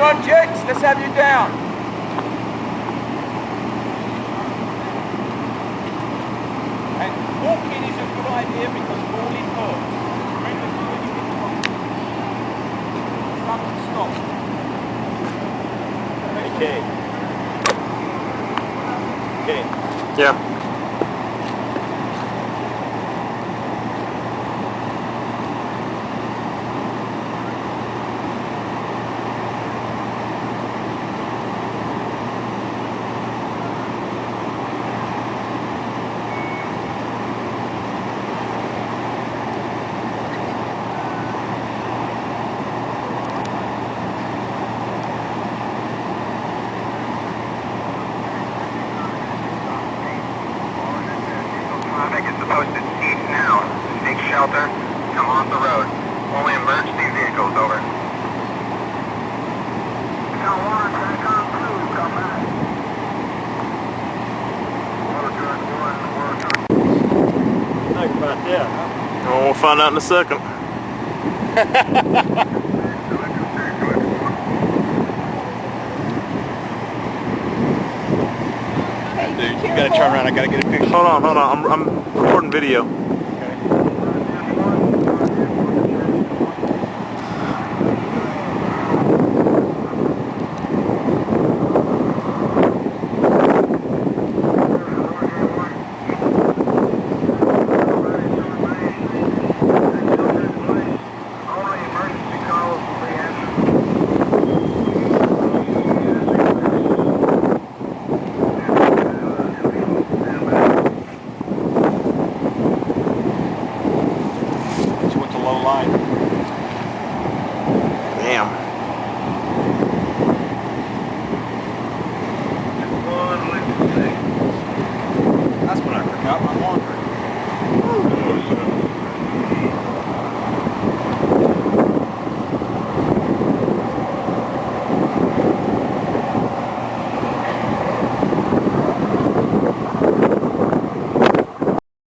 on, gents, let's have you down. And walking is a good idea because falling hurts. Remember to when you hit the rock. Stop and stop. Okay. Okay. Yeah. Traffic is supposed to cease now. Take shelter. Come off the road. Only emergency vehicles, over. Got water track on two. Come back. Water track one. Think about that, huh? Well, we'll find out in a second. Dude, you gotta turn around. I gotta get a picture. Hold on. I'm recording video. Low line. Damn. That's what I forgot my laundry.